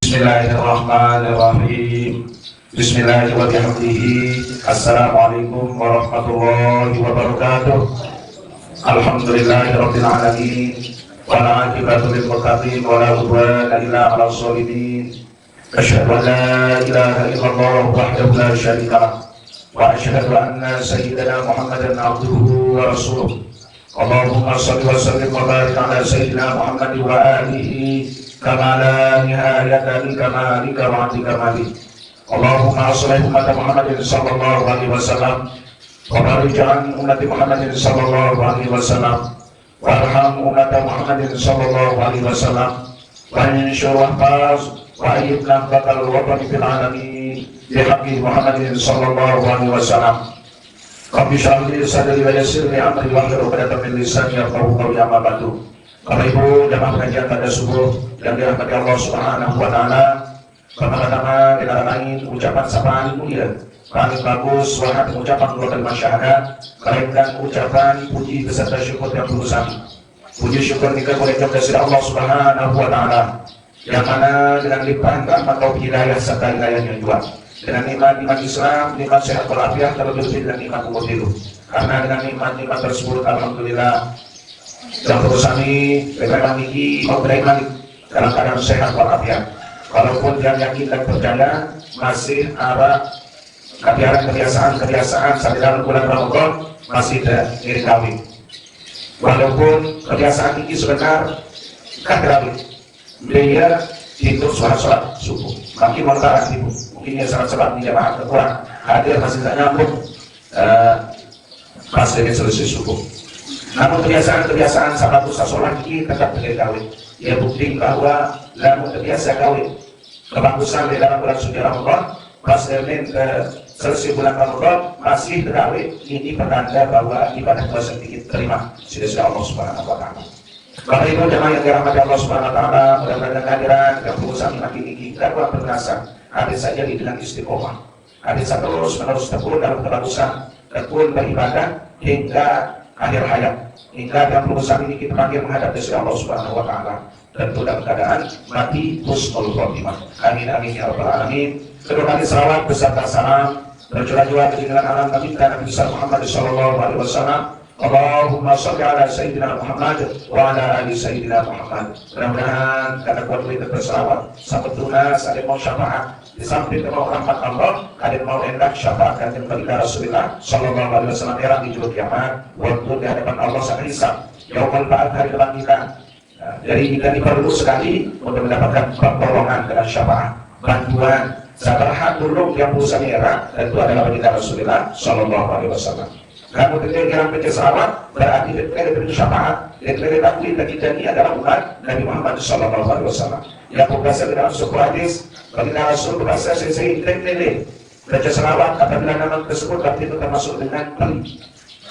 Bismillahirrahmanirrahim. Bismillahirrahmanirrahim. Assalamualaikum warahmatullahi wabarakatuh. Alhamdulillahirabbil alamin. Wal 'aqibatu lil muttaqin wa la udwana illa 'alal shalimin. Asyhadu an la ilaha illallah wahdahu la syarika lah wa asyhadu anna sayyidana Muhammadan 'abduhu wa rasuluh. Allahumma shalli wa sallim wa barik 'ala sayyidina Muhammad wa alihi kama la nihayata li kamalika wa 'indi kamalik. Allahumma shalli ummata Muhammadin sallallahu alaihi wasallam wa barik 'ala ummati Muhammadin sallallahu alaihi wasallam warham ummata Muhammadin sallallahu alaihi wasallam wa anshur wahfaz wa ayyibna bakal watan fil alamin bihaqqi Muhammadin sallallahu alaihi wasallam. Rabbi shrah li sadri wa yassir li amri wahlul 'uqdatam min lisani yafqahu qawli. Amma ba'du. Bapak Ibu jamaah pengajian pada subuh yang dirahmati Allah Subhanahu wa taala, pertama-tama kita lain ucapan sapaan mulia paling bagus wahai ucapan dua kalimat syahadat, melainkan ucapan puji beserta syukur yang tulus hati. Puji syukur kita boleh kepada Allah Subhanahu wa taala yang mana dengan limpahan rahmat atau hidayah serta hidayahnya juga, dengan nikmat Islam, nikmat sehat walafiat, terlebih dengan nikmat umur hidup. Karena dengan nikmat tersebut alhamdulillah yang terus kami beriman ini mau beriman dalam keadaan sehat walafiat. Walaupun yang yakin dan percaya masih ada kebiasaan sampai dalam bulan Ramadan masih ada diri kawin. Walaupun kebiasaan ini sebentar kan kawin, dia itu sholat subuh. Makin mengarah ibu, mungkin sholat di jamaah kurang hadir masih tak nyambung pas dengan selesai subuh. Namun kebiasaan sahabat usaha sholat ini tetap terjadi kawin. Ia bukti bahwa namun terbiasa kawin kebagusan di dalam bulan suci Ramadan pas dengan selesai bulan Ramadan masih terkawin, ini pertanda bahwa ibadah puasa kita terima sudah Allah Subhanahu wa taala. Bapak Ibu jemaah yang dirahmati Allah Subhanahu wa taala, mudah-mudahan kehadiran dan berusaha makin tinggi kita kurang berasa hadir saja dengan istiqomah, hadir terus-menerus tekun dalam kebagusan, tekun beribadah hingga akhir hayat, hingga dalam perusahaan ini kita panggil menghadap Gusti Allah Subhanahu wa taala dan dalam keadaan mati husnul khotimah. Amin amin ya rabbal alamin. Kedua kali salawat beserta salam tercurah juga ketinggalan alam Nabi Muhammad sallallahu alaihi wasallam. Allahumma shalli ala sayyidina Muhammad wa ala ali sayyidina Muhammad. Mudah-mudahan karena kuat kita bersalawat sampai tunas ada mau syafaat di samping mau rahmat Allah, ada mau hendak syafaat dan baginda Rasulullah sallallahu alaihi wasallam di juru kiamat waktu di hadapan Allah sang hisab yaumul ba'ats hari kebangkitan. Jadi kita perlu sekali untuk mendapatkan pertolongan dan syafaat, bantuan sabarhat dulu yang berusaha merah, dan itu adalah baginda Rasulullah sallallahu alaihi wasallam. Kamu ketika baca salawat berarti ketika diberi syafaat, ketika diberi tadi adalah umat Nabi Muhammad sallallahu alaihi wasallam. Yang berasal dari sebuah hadis, baginda Rasul berasal dari lele. Baca salawat apabila nama tersebut berarti itu termasuk dengan pelit.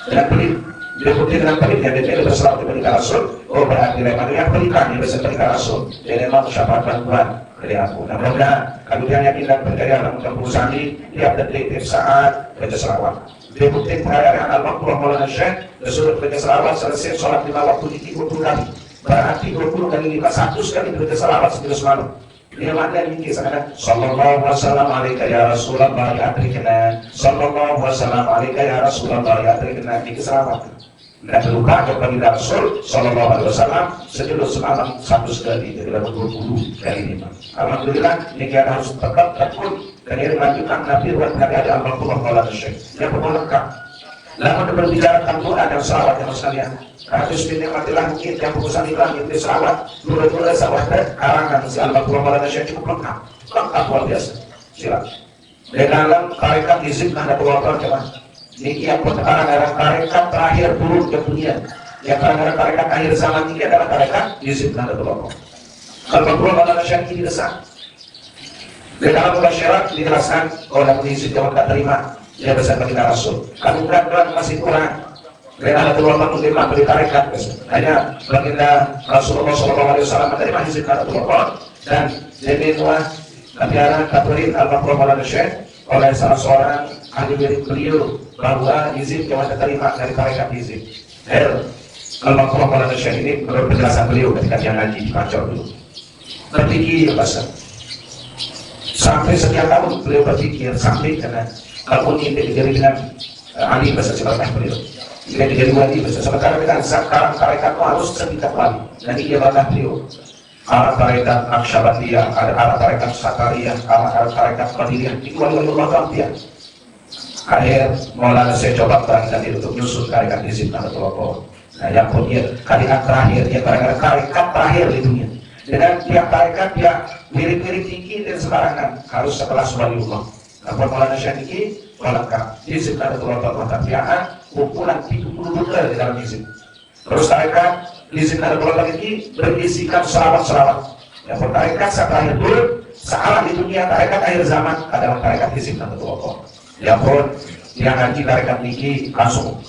Dengan pelit, diikuti dengan pelit yang diberi bersalawat baginda Rasul. Oh berarti lemah yang pelitan yang berasal baginda Rasul. Jadi memang syafaat bantuan dari aku. Nah mudah-mudahan kalau dia yakin dan percaya dalam perusahaan ini, dia detik saat baca salawat. Dibuktikan perayaan al-waktu Maulana Syekh Rasulullah baca salawat selesai sholat 5 waktu di 30 kali. Berarti 20 kali 5 100 kali baca salawat sebelum semalam. Dia makna ini sangat sallallahu wasallam alaika ya Rasulullah ya atrikna. Sallallahu wasallam alaika ya Rasulullah ya atrikna. Ini salawat. Dan terluka kepada Rasul sallallahu alaihi wasallam sebelum semalam 100 kali jadi 20 kali 5. Alhamdulillah ini kita harus tetap tekun dan ini melanjutkan Nabi buat Nabi ada Al-Qur'an Maulana Syekh yang perlu lengkap. Lalu berbicara tentang doa dan salawat yang sekalian. Harus dinikmati langit yang berusaha di langit di salawat. Dua salawat karangan si Al-Qur'an Maulana Syekh cukup lengkap luar biasa. Silakan. Di dalam tarekat izin Nahdlatul Ulama jemaah. Niki yang pertama adalah tarekat terakhir turun ke dunia. Yang adalah tarekat akhir zaman ini adalah tarekat izin Nahdlatul Ulama. Al-Makruh adalah syar'i didesak. Di dalam syarat dijelaskan oleh izin yang tak terima dia bersama kita Rasul. Kalau berat masih kurang. Dan Nahdlatul Ulama menerima beri tarekat. Hanya baginda Rasulullah SAW menerima izin Nahdlatul Ulama dan diminta Kabiaran Katolin Al-Makruh Maulana Syekh oleh salah seorang ahli wirid beliau bahwa izin yang terima dari tarekat izin. Al-Makruh Maulana Syekh ini menurut penjelasan beliau ketika dia ngaji di Pancor dulu. Berpikir bahasa sampai sekian tahun beliau berpikir sampai karena kalau ini dijadi dengan ahli bahasa sebagai beliau. Dia dijadi wali bahasa sementara dengan sekarang tarekat harus setiap wali. Jadi dia bantah beliau. Arah tarekat Naqsyabandiyah, ada arah tarekat Sakariyah, arah tarekat Qadiriyah, itu wali-wali Allah Ta'ala. Akhir Maulana saya coba terangkan itu untuk nyusun tarekat izin Nahdlatul Ulama. Nah, yang kemudian tarekat terakhir, ya tarekat terakhir di dunia. Dengan tiap tarekat dia mirip-mirip tinggi dan sembarangan harus setelah waliullah. Nah, Maulana Syekh ini lengkap izin Nahdlatul Ulama tabi'an kumpulan 30 butir di dalam izin. Terus tarekat izin Nahdlatul Ulama ini berisikan selawat-selawat. Yang tarekat terakhir dulu, sealah di dunia tarekat akhir zaman adalah tarekat izin Nahdlatul Ulama. Ya pun yang ngaji tarekat niki langsung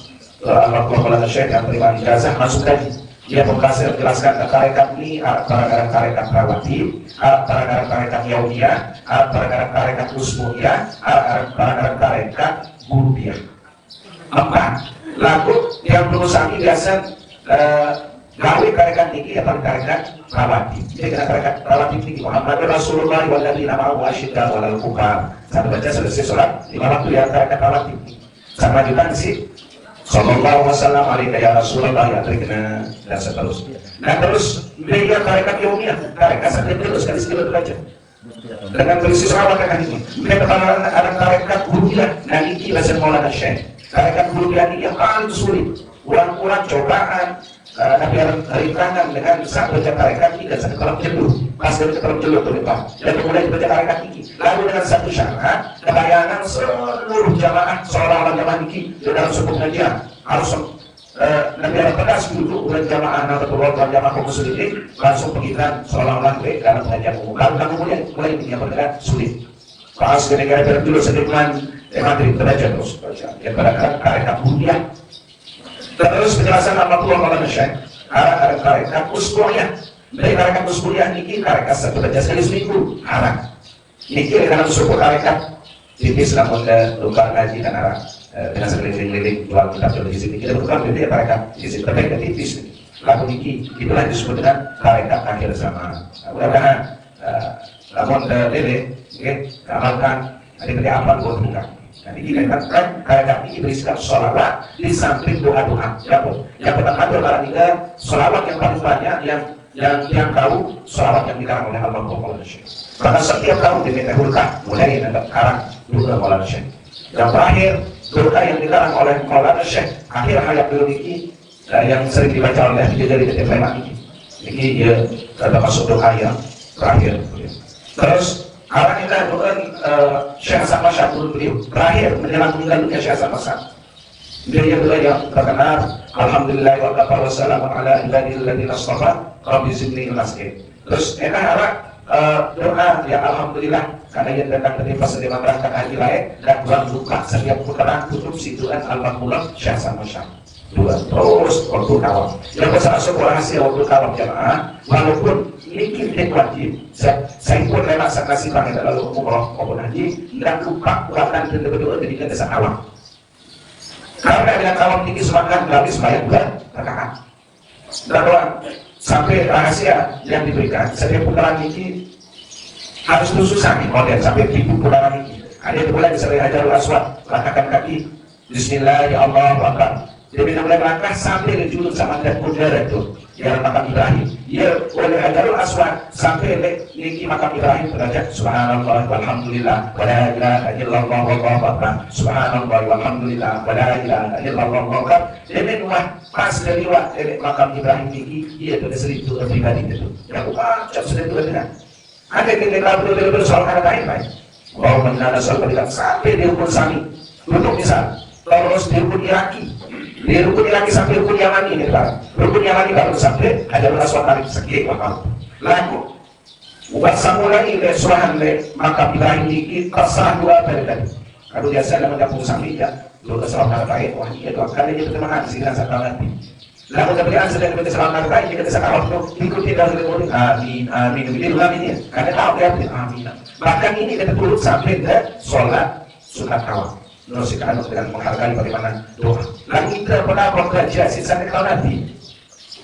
Al-Makruh Syekh yang terima ijazah langsung tadi. Dia berhasil menjelaskan tarekat ini para tarekat rawatib, para tarekat yaumiyah, para tarekat usmiyah, para tarekat gurubiyah. Empat. Lalu yang berusaha biasa gawe tarekat niki atau tarekat rawatib. Jadi tarekat rawatib niki Muhammad Rasulullah walladzina ma'ahu asyidda 'alal kufar. Satu baca selesai sholat 5 waktu yang tarekat rawatib. Sama juga sih sallallahu wasallam alaika ya Rasulullah ya terkena dan seterusnya. Nah terus beliau tarekat yaumiyah, tarekat setiap terus sekali baca. Dengan berisi selawat akan ini. Beliau ada tarekat gurubiyah. Nah ini bahasa Maulana Syekh. Tarekat gurubiyah ini yang paling sulit. Ulang-ulang cobaan, tapi rintangan dengan saat baca tarekat ini dan satu kolam jenuh. Pas baca kolam jenuh itu depan. Dan kemudian dibaca tarekat ini. Lalu dengan satu syarat, kebayangan seluruh jamaah seolah-olah jamaah ini di dalam sebuah pengajian harus nanti ada tegas duduk dengan jamaah Nahdlatul Ulama jamaah kaum muslimin langsung pengiran seolah-olah dalam pengajian umum. Kalau kemudian mulai ini yang bergerak sulit. Pas negara dulu sedemikian materi terbaca terus baca. Yang bergerak tarekat mulia. Terus penjelasan Al-Makruh Maulana Syekh ada tarekat usbuyah. Dari tarekat usbuyah ini tarekat satu baca sekali seminggu haram. Ini dalam suku tarekat tipis namun luka ngaji dan arah dengan sekeliling-keliling jual kitab jual di sini kita bukan beda tarekat di sini tarekat tipis. Lalu niki itulah disebut dengan tarekat akhir zaman. Mudah-mudahan namun lele amalkan ada apa buat bukan. Jadi kita kan tarekat ini berisikan sholawat di samping doa-doa. Yang pertama adalah sholawat yang paling banyak yang tahu sholawat yang dikarang oleh Al-Makruh Maulana Syekh. Karena setiap tahun diminta berkah mulai dari karang doa Maulana Syekh. Yang terakhir doa yang dikarang oleh Maulana Syekh akhir hayat beliau ini yang sering dibaca oleh jadi keterangan ini. Ini ya termasuk doa yang terakhir. Terus karang kita doa Syekh Hasan Mashhad beliau terakhir menjelang meninggal dunia Syekh Hasan Mashhad. Beliau yang terkenal Alhamdulillah wa kafa wa salamun ala ibadil ladzina istafa rabbi zidni ilma. Terus harap doa ya Alhamdulillah karena yang datang dari pas dia berangkat haji lain dan buang luka setiap putaran tutup situan Al-Makruh Syekh Hasan Mashhad. Dua terus waktu kawam. Yang besar sekolah hasil waktu kawam jamaah walaupun ini kita wajib. Saya pun rela kasih banget lalu umroh maupun haji dan lupa kurang dan berdoa jadikan desa awam. Karena dengan kawam tinggi semakin habis banyak bulan terkakak. Dan doa sampai rahasia yang diberikan setiap putaran ini harus khususan model sampai 1000 putaran ini. Ada yang mulai dari Hajarul Aswad langkahkan kaki Bismillah ya Allah Akbar. Dia bisa mulai melangkah sampai ke julur sama dan udara itu yang makam Ibrahim. Ia oleh Hajarul Aswad sampai ke makam Ibrahim derajat Subhanallah walhamdulillah wa la ilaha illallah wallahu akbar. Subhanallah walhamdulillah wa la ilaha illallah wallahu akbar. Demi rumah pas dari makam Ibrahim tinggi ia itu seribu pribadi itu. Yang ucap sudah itu benar. Ada yang betul soal kata lain baik. Bahwa mengenal soal sampai di rukun Sami. Untuk misal, terus di rukun Iraki. Di rukun Iraki sampai rukun Yamani ini Pak. Rukun Yamani baru sampai ada Rasul tarik sekian waktu. Lalu buat samulai le suahan le maka bilahi dikit terserah dua tadi. Kalau biasa dalam kampung Sami ya, lu kesalahan baik wah iya tuh kali itu teman sih rasa nanti. Lalu kemudian sedang kesalahan baik kita sekarang ikuti dari mulut amin amin itu amin ya. Karena tahu ya amin. Bahkan ini kita turut sampai ke sholat sunat awal. Terus kita dengan menghargai bagaimana doa. Lalu kita pernah bekerja sisa tahun nanti.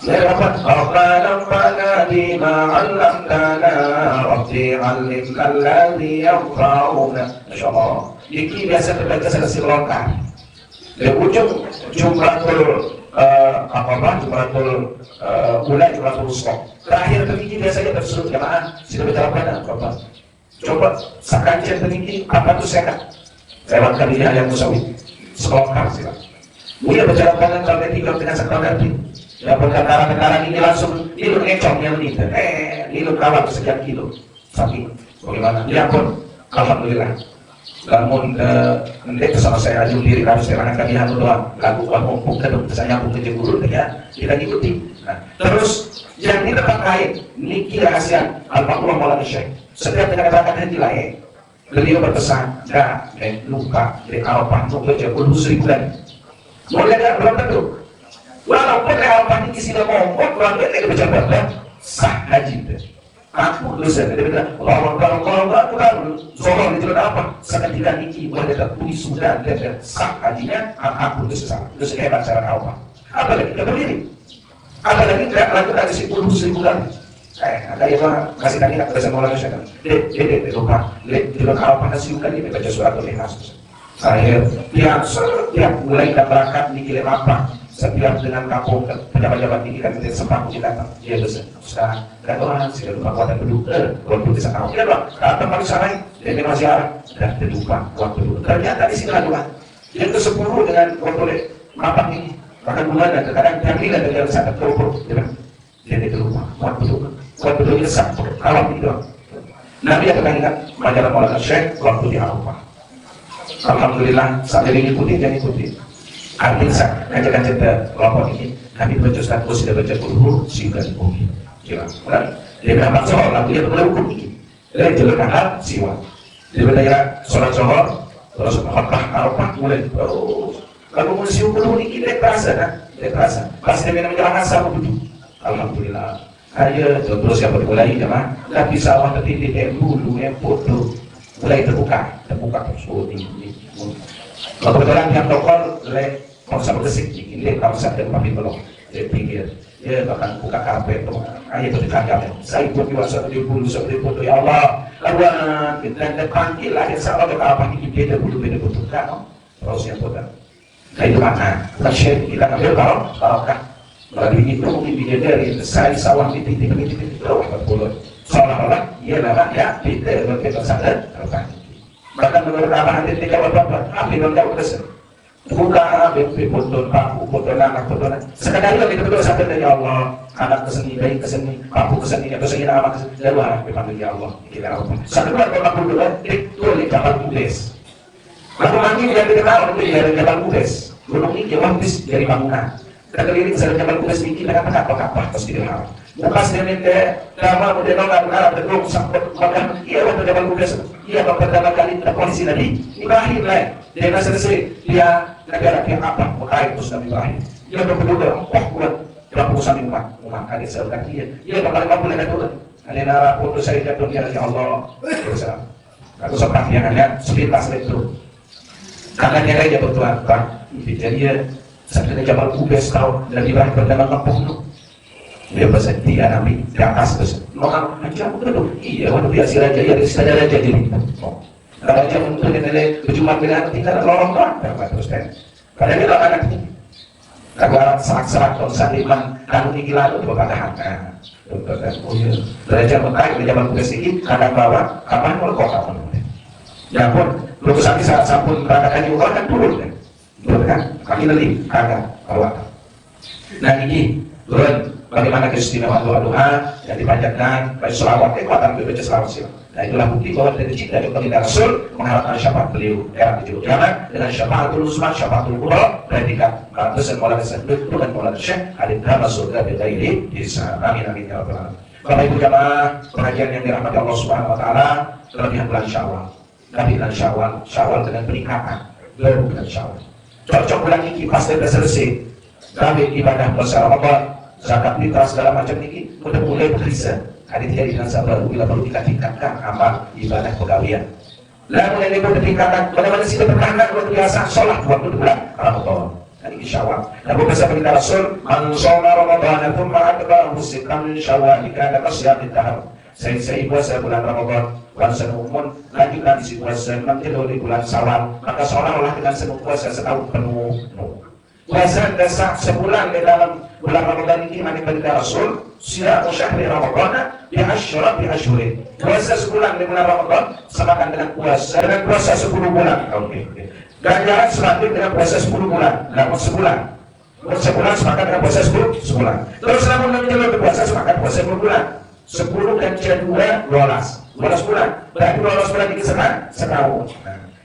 Rabbana bima 'allamtana Rabbi 'allimna alladhi yanfa'una. Masyaallah. Ini biasa terbaca selesai longkar. Di ujung Jumratul Jumratul Ula Jumratul Wusta. Terakhir begini biasanya tersuruh jamaah sudah berjalan pada coba sakancen begini apa itu sekat. Lewat kalinya yang musawid selongkar sih. Mulia berjalan kanan kalau tiga dengan sektor nanti. Ya perkara-perkara ini langsung ini ngecongnya menit. Ini kawan sekian kilo. Saking bagaimana? Ya pun alhamdulillah. Namun nanti kesana saya aju diri harus saya kalian doang. Lagu mumpung ke saya nyambung ke guru ya kita ikuti. Nah, terus yang di tempat lain niki rahasia Al-Fatihah Maulana Syekh. Setiap dengan kata-kata lain beliau berpesan luka dari Arafah untuk jauh 1000 bulan. Boleh tak belum tentu. Walaupun Arafah ini sila ngomong kalau dia tidak berjabat sah haji. Aku dosa dia bilang Allah Zohor itu apa? Seketika niki boleh tertulis sudah dan sah hajinya aku dosa. Dosa hebat cara Arafah. Apalagi kita berdiri. Apalagi tidak lakukan 10.000 bulan. Ada yang kasih tadi nak bahasa Maulana Syekh. Dek lupa. Di dalam Arafah nasi kali baca surat Al-Ikhlas. Akhir tiap mulai kita berangkat di kilim apa setiap dengan kampung pejabat-pejabat ini kan kita sempat kita datang dia besar sekarang dan orang sudah lupa kuatan penduduk waktu di sana ya bang datang pada sana dia masih arah dan terlupa waktu dulu ternyata di sini adalah yang ke-10 dengan waktu mapak ini bahkan bulan dan kadang yang ini dan yang sangat terlupa dia terlupa waktu dulu itu satu kalau itu Nabi akan ingat majalah Maulana Syekh waktu di Arafah. Alhamdulillah sampai diikuti dan ikuti. Artinya ngajakan cerita kelompok ini kami baca status sudah baca kulhu sehingga diikuti. Jelas. Dia bilang soal lagu dia boleh hukum ini. Dia jelas hal siwa. Dia bertanya sholat zohor terus khutbah Arafah mulai terus. Lalu musim kulhu ini kita terasa kan? Dia terasa. Pas dia menjelang asar begitu. Alhamdulillah. Ayo terus yang bermulai jemaah. Tapi sawah tertindih bulu foto. Mulai terbuka terus ini. Kalau kebetulan yang tokol oleh bangsa bergesik ini bangsa dan papi belum di pinggir ya bahkan buka karpet tuh ayat itu dikagak saya pun diwasa di bulu seperti foto ya Allah lawan dan panggil lah yang salah ke apa ini beda bulu kan terus yang foto nah itu mana terus kita ambil barokah melalui itu mungkin bidadari saya sawah di titik bawah berbulu seolah-olah ia lah ya kita berbeda sadar bahkan menurut apa nanti tidak apa-apa ambil tidak berkesan buka BP foto paku foto anak sekadar itu betul sadar dari Allah anak keseni bayi keseni paku keseni atau keseni nama keseni dari mana dipanggil ya Allah kita apa satu dua kalau dulu itu di Jabal Qudais lalu manggil yang dikenal itu dari Jabal Qudais gunung ini jauh dari bangunan kita keliling dari Jabal Qudais ini kita katakan apa terus didengar bukas dia minta nama muda nongak mengarah berdua sampai makan iya waktu Jabal Qudais iya pertama kali ada polisi tadi Ibrahim lah dia nak selesai dia negara pihak apa mengkait Ustaz Ibrahim dia berpeduga buat pengusaha rumah adik seorang dia bakal 50 negara turun ada nara foto saya jatuh dia ya Allah berusaha aku sempat yang lihat sepintas itu karena dia aja bertuan jadi sampai Jabal Qudais tahu dan Ibrahim bernama kampung dia pesan dia Nabi di atas pesan mau macam betul iya waktu dia si raja ya ada raja jadi raja untuk dia berjumpa dengan tinggal lorong doang terus kan kadang dia anak ini kalau serak-serak kalau saliman kalau tinggi lalu berpatahan betul kan oh iya raja Mekah di Jabal Qudais ini kadang bawa kapan mau kok kapan ya pun lu saat sampun berangkat juga kan turun kan kami nanti kagak bawa nah ini turun bagaimana keistimewaan doa-doa yang dipanjatkan, baik selawat, kekuatan baca selawat silam. Nah itulah bukti bahwa dari cinta baginda Rasul mengharapkan syafaat beliau era di kiamat dengan syafaatul uzma, syafaatul kubra, predikat dosen Maulana Syekh dan Maulana Syekh Alim Dhamma surga bighairi hisab. Amin amin ya rabbal alamin. Bapak Ibu jamaah pengajian yang dirahmati Allah Subhanahu wa taala, kelebihan bulan Syawal. Nabi bulan Syawal dengan peningkatan baru bulan Syawal. Cocok bulan ini pasti sudah selesai. Kami ibadah puasa Ramadan, zakat fitrah segala macam ini udah mulai bekerja. Ada tidak dengan sabar bila perlu ditingkatkan amal ibadah pegawaian. Lalu yang lebih tingkatkan, bagaimana sih bertahan luar biasa sholat waktu bulan Ramadan. Ini Syawal. Lalu bahasa baginda Rasul, "Man shoma Ramadan tsumma atba'ahu sittan min Syawal kana kasyamid dahr." Saya puasa bulan Ramadan, bulan senumun, lanjutkan isi puasa nanti di bulan Syawal, maka seolah-olah dengan senuh puasa setahun penuh. Puasa dasar sebulan di dalam bulan Ramadan ini mani baginda Rasul, siyamu syahri Ramadan bi asyhurin. Puasa sebulan di bulan Ramadan samakan dengan puasa 10 bulan. Oke. Ganjaran semakin dengan puasa 10 bulan. Namun sebulan semakan dengan puasa 10 sebulan. Terus namun menjelang berpuasa semakan puasa 10 bulan. 10 ganjil 2, 12 bulan. Berarti 12 bulan ini setahun.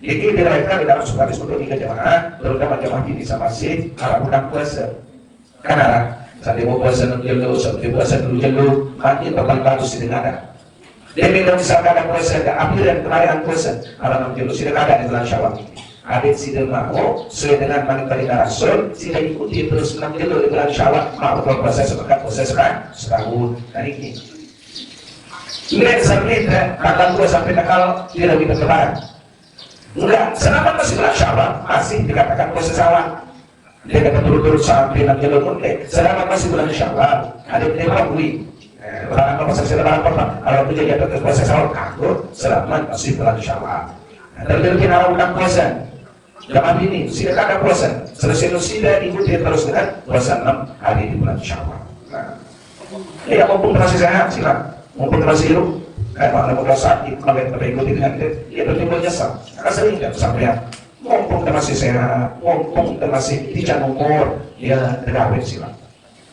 Ini diraihkan di dalam sukaris untuk tiga jamaah, terutama jamaah ini sama si arah bulan puasa. Karena saat dia mau puasa 6 jelu, saat dia puasa 7 jelu, mati total bagus di negara. Dia bilang misalkan ada puasa, ada akhir dan kelahiran puasa, arah 6 jelu, sudah ada di bulan Syawal. Adit sudah mau, sesuai dengan manifestasi Rasul, sudah ikuti terus 6 jelu di bulan Syawal, mau puasa sepekan, puasa setahun. Dan ini. Lihat sampai tanggal 2 sampai tanggal tidak lebih berlebaran. Enggak, selama masih bulan Syawal, masih dikatakan puasa Syawal. Dia kata turut-turut sampai 6 jalur pun, selama masih bulan Syawal, ada yang mengakui. Orang apa pasal lebaran pertama, kalau itu jadi atas puasa Syawal, takut selama masih bulan Syawal. Terjadi arah bulan puasa. Jamaah ini, sudah ada puasa. Selesai sudah ikuti terus dengan puasa 6 hari di bulan Syawal. Ya, mumpung masih sehat, silakan. Mumpung masih hidup. Kalau mau sakit, kalau ikuti dengan dia bertimbul nyesal. Karena sering kan sampai mumpung masih sehat, mumpung masih tidak umur, dia terkawin silang.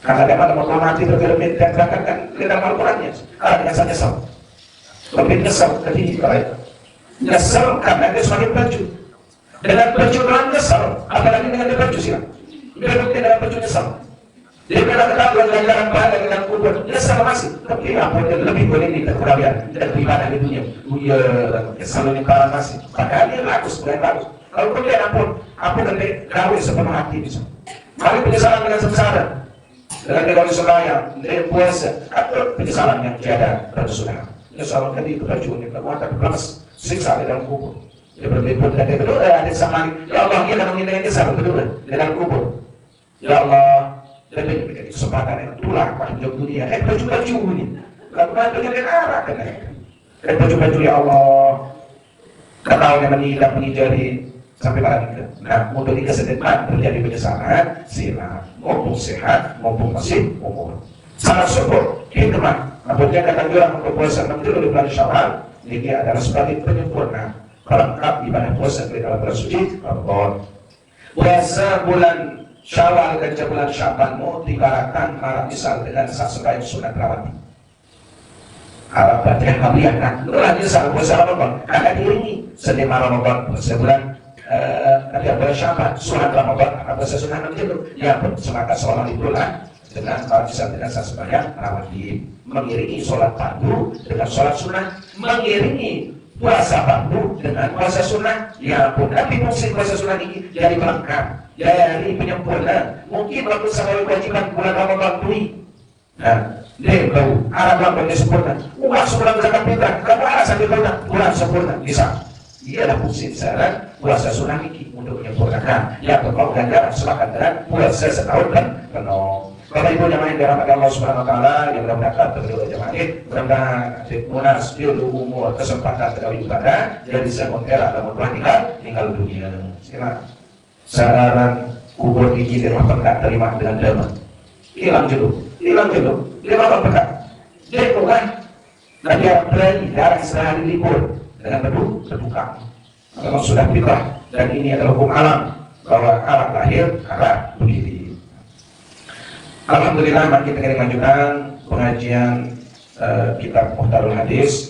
Karena dia mana mau mati berkelebihan dan bahkan kan tidak Al-Qurannya. Dia nyesal. Lebih nyesal ketika nyesal karena dia semakin baju. Dengan baju doang nyesal, apalagi dengan dia baju silang. Dia dengan baju nyesal. Dia bilang ketahuan ganjaran pahala dengan kubur, nyesal masih. Tapi ampun lebih boleh ini terkurabian dan beribadah di dunia. Selalu ini parah masih. Padahal dia bagus, bukan bagus. Kalau pun dia ampun nanti kawin sepenuh hati bisa. Mari penyesalan dengan sengsara. Dengan dia kawin sembahyang, dia puasa, atau penyesalan yang tiada berkesudahan. Penyesalan tadi itu berjuang yang kekuatan lemas, siksa di dalam kubur. Dia berliput dan dia berdoa, ada sama ya Allah, dia akan mengindah nyesal berdoa di dalam kubur. Ya Allah, lebih menjadi kesempatan yang tulang pada dunia. Baju-baju ini, lalu bantunya dengan arah kan baju-baju ya Allah, ketahuan yang menjadi sampai pada kita. Nah, untuk di kesedepan terjadi penyesalan, sila, mumpung sehat, mumpung masih umur. Sangat syukur, hikmah. Apabila kata orang untuk puasa 6 di bulan Syawal, ini adalah sebagai penyempurna pelengkap ibadah puasa di dalam bulan suci Ramadan. Puasa bulan Syawal dan bulan Syabanmu dibaratkan malah misal dengan sesuatu sunat rawati. Arab baca Hamiyah kan, itulah misal puasa Ramadan. Karena diiringi sedema Ramadan sebulan nanti bulan Syaban, sunat Ramadan, puasa sunat nanti itu yang semangat sholat bulan dengan misal dengan sesuatu rawati, mengiringi sholat fardu dengan sholat sunat, mengiringi puasa fardu dengan puasa sunat. Ya pun, tapi fungsi puasa sunat ini jadi pelengkap. Dari penyempurna, mungkin waktu sampai kewajiban bulan Ramadan tui. Nah, dia tahu arah bulan sempurna. Uang sebulan zakat fitrah, kamu arah sampai bulan sempurna bisa. Ialah fungsi syarat puasa sunnah ini untuk menyempurnakan. Yang berkau ganjaran semakan dengan puasa setahun dan penuh. Bapak Ibu jamaah yang dirahmati Allah Subhanahu Wa Taala, yang mudah-mudahan berdua jamaah ini, mudah-mudahan munas jodoh umur kesempatan terkawin ibadah, jadi bisa mengira dan tinggal dunia. Silakan. Sararan kubur gigi di rumah pekat terima dengan damai. Hilang jodoh, dia bapak pekat. Dia bukan. Dan dia berani darah sehari libur dengan berbuka. Memang sudah fitrah dan ini adalah hukum alam bahwa alam lahir arah begini. Alhamdulillah makin kita majukan pengajian kitab Muhtarul Hadis